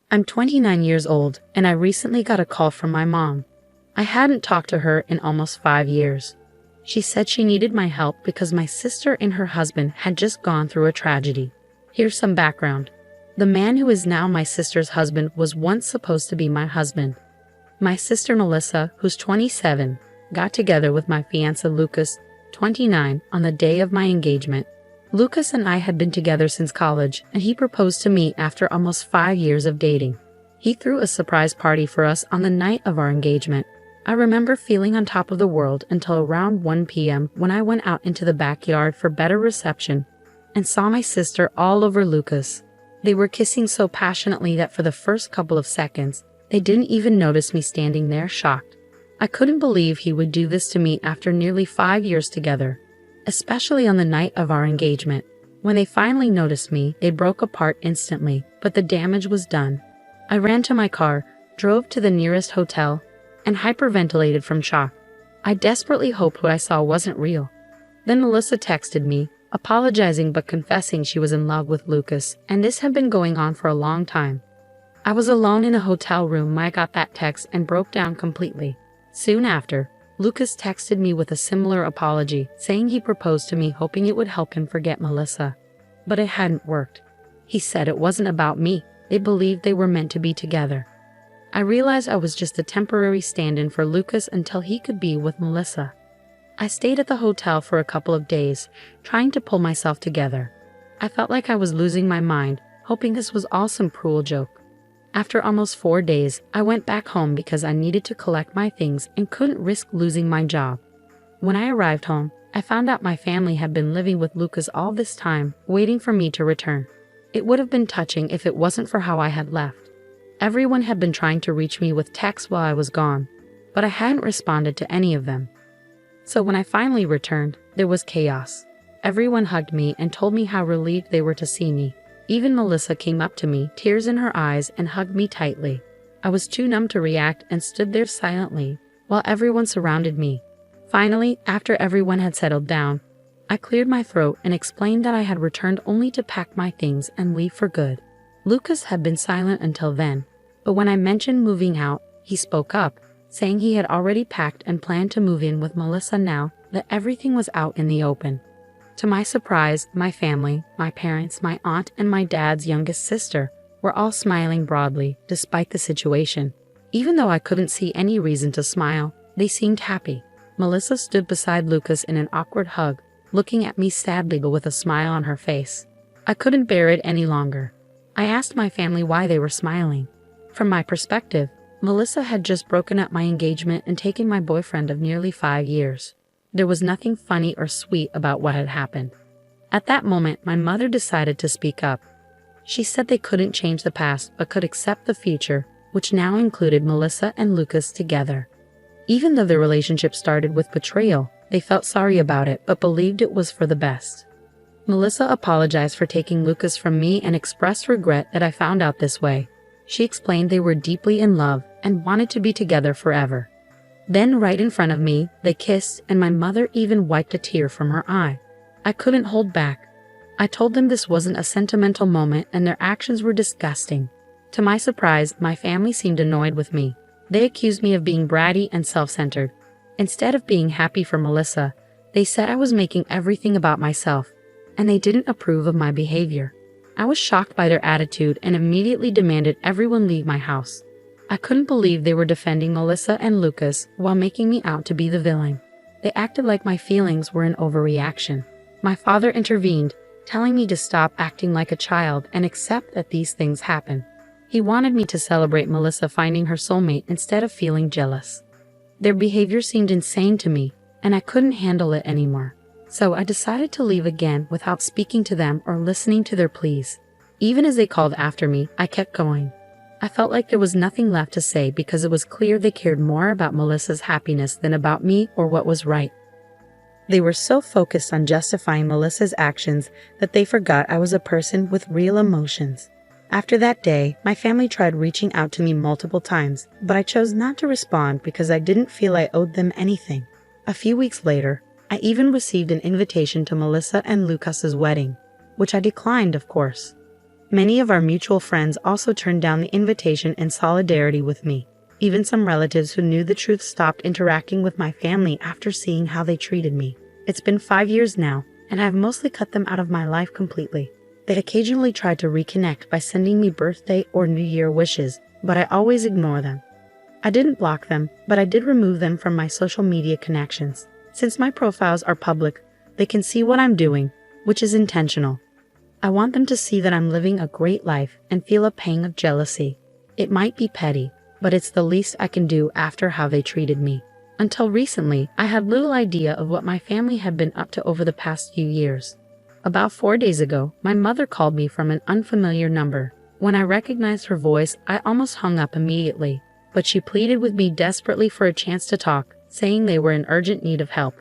I'm 29 years old, and I recently got a call from my mom. I hadn't talked to her in almost 5 years. She said she needed my help because my sister and her husband had just gone through a tragedy. Here's some background. The man who is now my sister's husband was once supposed to be my husband. My sister Melissa, who's 27, got together with my fiancé Lucas, 29, on the day of my engagement. Lucas and I had been together since college, and he proposed to me after almost 5 years of dating. He threw a surprise party for us on the night of our engagement. I remember feeling on top of the world until around 1 p.m. when I went out into the backyard for better reception and saw my sister all over Lucas. They were kissing so passionately that for the first couple of seconds, they didn't even notice me standing there shocked. I couldn't believe he would do this to me after nearly 5 years together, especially on the night of our engagement. When they finally noticed me, they broke apart instantly, but the damage was done. I ran to my car, drove to the nearest hotel, and hyperventilated from shock. I desperately hoped what I saw wasn't real. Then Melissa texted me, apologizing but confessing she was in love with Lucas, and this had been going on for a long time. I was alone in a hotel room when I got that text and broke down completely. Soon after, Lucas texted me with a similar apology, saying he proposed to me hoping it would help him forget Melissa. But it hadn't worked. He said it wasn't about me. They believed they were meant to be together. I realized I was just a temporary stand-in for Lucas until he could be with Melissa. I stayed at the hotel for a couple of days, trying to pull myself together. I felt like I was losing my mind, hoping this was all some cruel joke. After almost 4 days, I went back home because I needed to collect my things and couldn't risk losing my job. When I arrived home, I found out my family had been living with Lucas all this time, waiting for me to return. It would have been touching if it wasn't for how I had left. Everyone had been trying to reach me with texts while I was gone, but I hadn't responded to any of them. So when I finally returned, there was chaos. Everyone hugged me and told me how relieved they were to see me. Even Melissa came up to me, tears in her eyes, and hugged me tightly. I was too numb to react and stood there silently, while everyone surrounded me. Finally, after everyone had settled down, I cleared my throat and explained that I had returned only to pack my things and leave for good. Lucas had been silent until then, but when I mentioned moving out, he spoke up, saying he had already packed and planned to move in with Melissa now that everything was out in the open. To my surprise, my family, my parents, my aunt, and my dad's youngest sister were all smiling broadly despite the situation. Even though I couldn't see any reason to smile, they seemed happy. Melissa stood beside Lucas in an awkward hug, looking at me sadly but with a smile on her face. I couldn't bear it any longer. I asked my family why they were smiling. From my perspective, Melissa had just broken up my engagement and taken my boyfriend of nearly 5 years. There was nothing funny or sweet about what had happened. At that moment, my mother decided to speak up. She said they couldn't change the past but could accept the future, which now included Melissa and Lucas together. Even though the relationship started with betrayal, they felt sorry about it but believed it was for the best. Melissa apologized for taking Lucas from me and expressed regret that I found out this way. She explained they were deeply in love and wanted to be together forever. Then, right in front of me, they kissed, and my mother even wiped a tear from her eye. I couldn't hold back. I told them this wasn't a sentimental moment and their actions were disgusting. To my surprise, my family seemed annoyed with me. They accused me of being bratty and self-centered. Instead of being happy for Melissa, they said I was making everything about myself, and they didn't approve of my behavior. I was shocked by their attitude and immediately demanded everyone leave my house. I couldn't believe they were defending Melissa and Lucas while making me out to be the villain. They acted like my feelings were an overreaction. My father intervened, telling me to stop acting like a child and accept that these things happen. He wanted me to celebrate Melissa finding her soulmate instead of feeling jealous. Their behavior seemed insane to me, and I couldn't handle it anymore. So I decided to leave again without speaking to them or listening to their pleas. Even as they called after me, I kept going. I felt like there was nothing left to say because it was clear they cared more about Melissa's happiness than about me or what was right. They were so focused on justifying Melissa's actions that they forgot I was a person with real emotions. After that day, my family tried reaching out to me multiple times, but I chose not to respond because I didn't feel I owed them anything. A few weeks later, I even received an invitation to Melissa and Lucas's wedding, which I declined, of course. Many of our mutual friends also turned down the invitation in solidarity with me. Even some relatives who knew the truth stopped interacting with my family after seeing how they treated me. It's been 5 years now, and I've mostly cut them out of my life completely. They occasionally try to reconnect by sending me birthday or New Year wishes, but I always ignore them. I didn't block them, but I did remove them from my social media connections. Since my profiles are public, they can see what I'm doing, which is intentional. I want them to see that I'm living a great life and feel a pang of jealousy. It might be petty, but it's the least I can do after how they treated me. Until recently, I had little idea of what my family had been up to over the past few years. About 4 days ago, my mother called me from an unfamiliar number. When I recognized her voice, I almost hung up immediately, but she pleaded with me desperately for a chance to talk, saying they were in urgent need of help.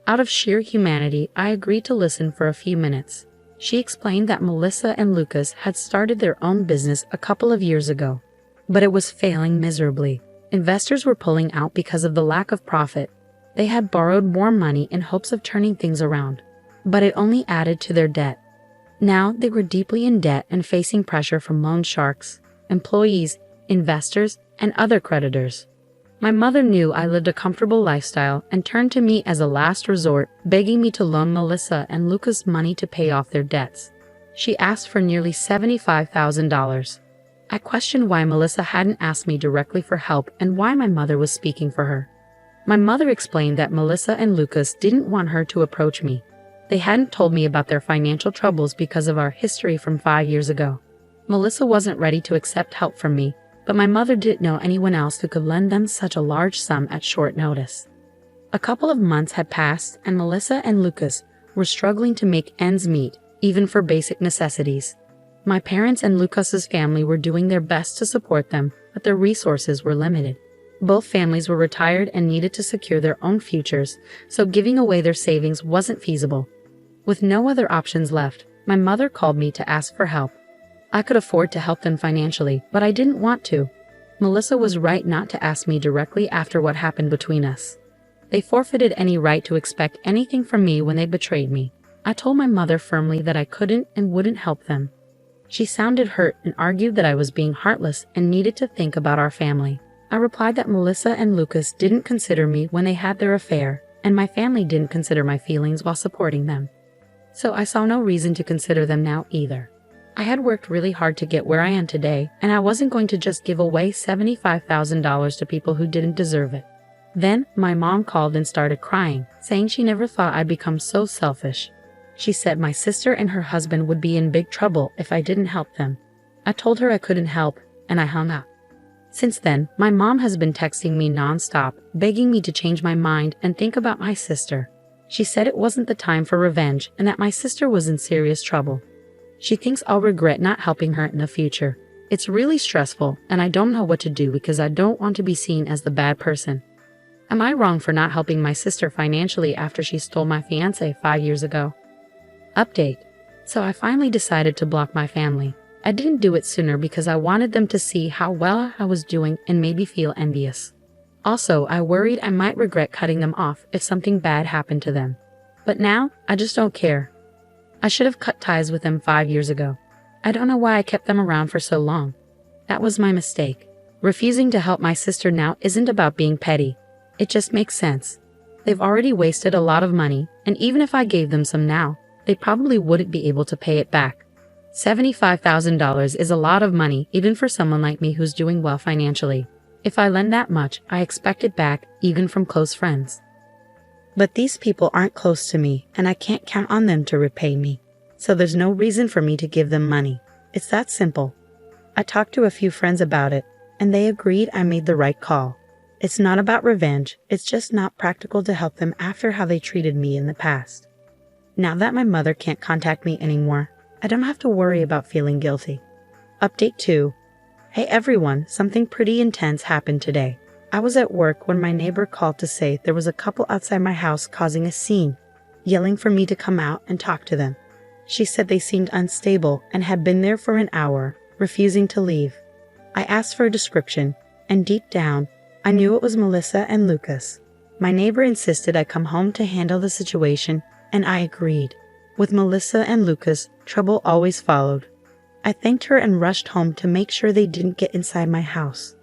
Out of sheer humanity, I agreed to listen for a few minutes. She explained that Melissa and Lucas had started their own business a couple of years ago, but it was failing miserably. Investors were pulling out because of the lack of profit. They had borrowed more money in hopes of turning things around, but it only added to their debt. Now they were deeply in debt and facing pressure from loan sharks, employees, investors, and other creditors. My mother knew I lived a comfortable lifestyle and turned to me as a last resort, begging me to loan Melissa and Lucas money to pay off their debts. She asked for nearly $75,000. I questioned why Melissa hadn't asked me directly for help and why my mother was speaking for her. My mother explained that Melissa and Lucas didn't want her to approach me. They hadn't told me about their financial troubles because of our history from 5 years ago. Melissa wasn't ready to accept help from me, but my mother didn't know anyone else who could lend them such a large sum at short notice. A couple of months had passed and Melissa and Lucas were struggling to make ends meet, even for basic necessities. My parents and Lucas's family were doing their best to support them, but their resources were limited. Both families were retired and needed to secure their own futures, so giving away their savings wasn't feasible. With no other options left, my mother called me to ask for help. I could afford to help them financially, but I didn't want to. Melissa was right not to ask me directly after what happened between us. They forfeited any right to expect anything from me when they betrayed me. I told my mother firmly that I couldn't and wouldn't help them. She sounded hurt and argued that I was being heartless and needed to think about our family. I replied that Melissa and Lucas didn't consider me when they had their affair, and my family didn't consider my feelings while supporting them. So I saw no reason to consider them now either. I had worked really hard to get where I am today, and I wasn't going to just give away $75,000 to people who didn't deserve it. Then, my mom called and started crying, saying she never thought I'd become so selfish. She said my sister and her husband would be in big trouble if I didn't help them. I told her I couldn't help, and I hung up. Since then, my mom has been texting me nonstop, begging me to change my mind and think about my sister. She said it wasn't the time for revenge and that my sister was in serious trouble. She thinks I'll regret not helping her in the future. It's really stressful, and I don't know what to do because I don't want to be seen as the bad person. Am I wrong for not helping my sister financially after she stole my fiancé 5 years ago? Update. So I finally decided to block my family. I didn't do it sooner because I wanted them to see how well I was doing and maybe feel envious. Also, I worried I might regret cutting them off if something bad happened to them. But now, I just don't care. I should have cut ties with them 5 years ago. I don't know why I kept them around for so long. That was my mistake. Refusing to help my sister now isn't about being petty. It just makes sense. They've already wasted a lot of money, and even if I gave them some now, they probably wouldn't be able to pay it back. $75,000 is a lot of money even for someone like me who's doing well financially. If I lend that much, I expect it back, even from close friends. But these people aren't close to me, and I can't count on them to repay me. So there's no reason for me to give them money. It's that simple. I talked to a few friends about it, and they agreed I made the right call. It's not about revenge, it's just not practical to help them after how they treated me in the past. Now that my mother can't contact me anymore, I don't have to worry about feeling guilty. Update 2. Hey everyone, something pretty intense happened today. I was at work when my neighbor called to say there was a couple outside my house causing a scene, yelling for me to come out and talk to them. She said they seemed unstable and had been there for an hour, refusing to leave. I asked for a description, and deep down, I knew it was Melissa and Lucas. My neighbor insisted I come home to handle the situation, and I agreed. With Melissa and Lucas, trouble always followed. I thanked her and rushed home to make sure they didn't get inside my house.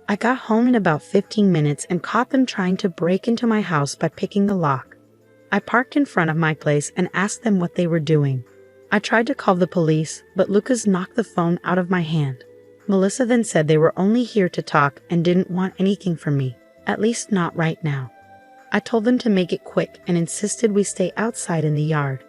I got home in about 15 minutes and caught them trying to break into my house by picking the lock. I parked in front of my place and asked them what they were doing. I tried to call the police, but Lucas knocked the phone out of my hand. Melissa then said they were only here to talk and didn't want anything from me, at least not right now. I told them to make it quick and insisted we stay outside in the yard.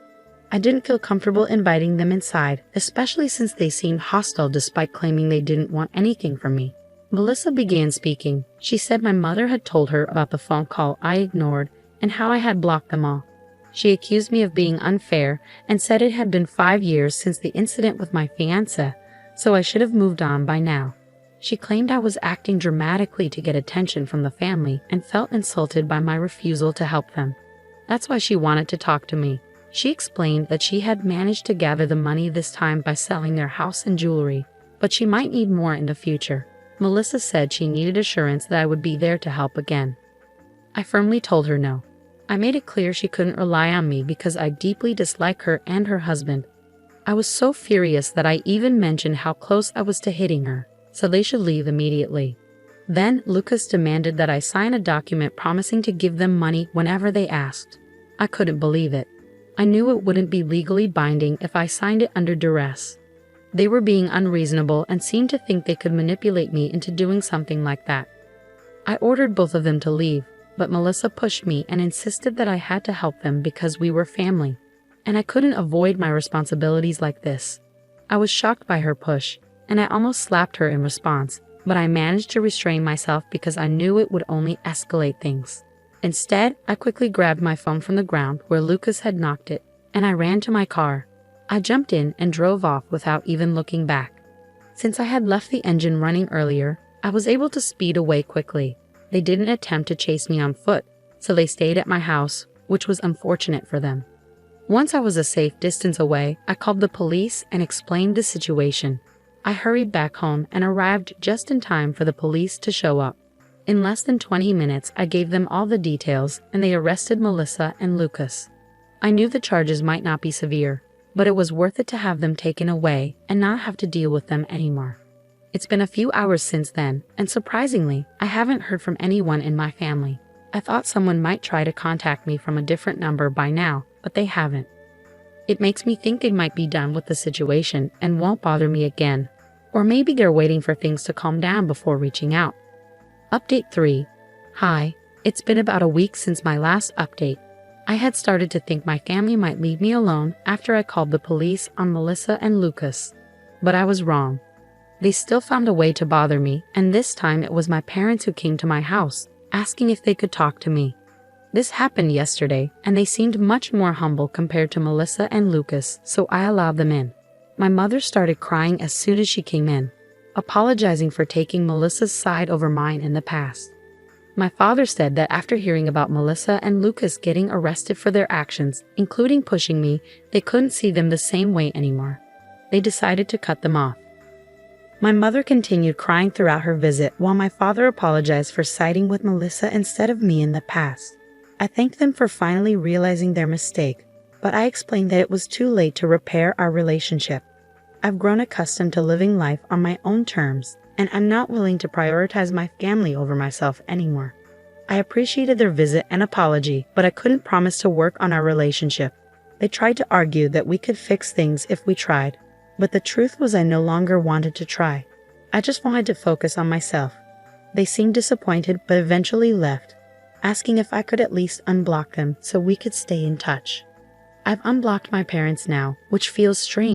I didn't feel comfortable inviting them inside, especially since they seemed hostile despite claiming they didn't want anything from me. Melissa began speaking. She said my mother had told her about the phone call I ignored and how I had blocked them all. She accused me of being unfair and said it had been 5 years since the incident with my fiancé, so I should have moved on by now. She claimed I was acting dramatically to get attention from the family and felt insulted by my refusal to help them. That's why she wanted to talk to me. She explained that she had managed to gather the money this time by selling their house and jewelry, but she might need more in the future. Melissa said she needed assurance that I would be there to help again. I firmly told her no. I made it clear she couldn't rely on me because I deeply dislike her and her husband. I was so furious that I even mentioned how close I was to hitting her, so they should leave immediately. Then Lucas demanded that I sign a document promising to give them money whenever they asked. I couldn't believe it. I knew it wouldn't be legally binding if I signed it under duress. They were being unreasonable and seemed to think they could manipulate me into doing something like that. I ordered both of them to leave, but Melissa pushed me and insisted that I had to help them because we were family, and I couldn't avoid my responsibilities like this. I was shocked by her push, and I almost slapped her in response, but I managed to restrain myself because I knew it would only escalate things. Instead, I quickly grabbed my phone from the ground where Lucas had knocked it, and I ran to my car. I jumped in and drove off without even looking back. Since I had left the engine running earlier, I was able to speed away quickly. They didn't attempt to chase me on foot, so they stayed at my house, which was unfortunate for them. Once I was a safe distance away, I called the police and explained the situation. I hurried back home and arrived just in time for the police to show up. In less than 20 minutes, I gave them all the details, and they arrested Melissa and Lucas. I knew the charges might not be severe, but it was worth it to have them taken away and not have to deal with them anymore. It's been a few hours since then, and surprisingly, I haven't heard from anyone in my family. I thought someone might try to contact me from a different number by now, but they haven't. It makes me think they might be done with the situation and won't bother me again. Or maybe they're waiting for things to calm down before reaching out. Update 3. Hi, it's been about a week since my last update. I had started to think my family might leave me alone after I called the police on Melissa and Lucas. But I was wrong. They still found a way to bother me, and this time it was my parents who came to my house, asking if they could talk to me. This happened yesterday, and they seemed much more humble compared to Melissa and Lucas, so I allowed them in. My mother started crying as soon as she came in, apologizing for taking Melissa's side over mine in the past. My father said that after hearing about Melissa and Lucas getting arrested for their actions, including pushing me, they couldn't see them the same way anymore. They decided to cut them off. My mother continued crying throughout her visit while my father apologized for siding with Melissa instead of me in the past. I thanked them for finally realizing their mistake, but I explained that it was too late to repair our relationship. I've grown accustomed to living life on my own terms, and I'm not willing to prioritize my family over myself anymore. I appreciated their visit and apology, but I couldn't promise to work on our relationship. They tried to argue that we could fix things if we tried, but the truth was I no longer wanted to try. I just wanted to focus on myself. They seemed disappointed but eventually left, asking if I could at least unblock them so we could stay in touch. I've unblocked my parents now, which feels strange.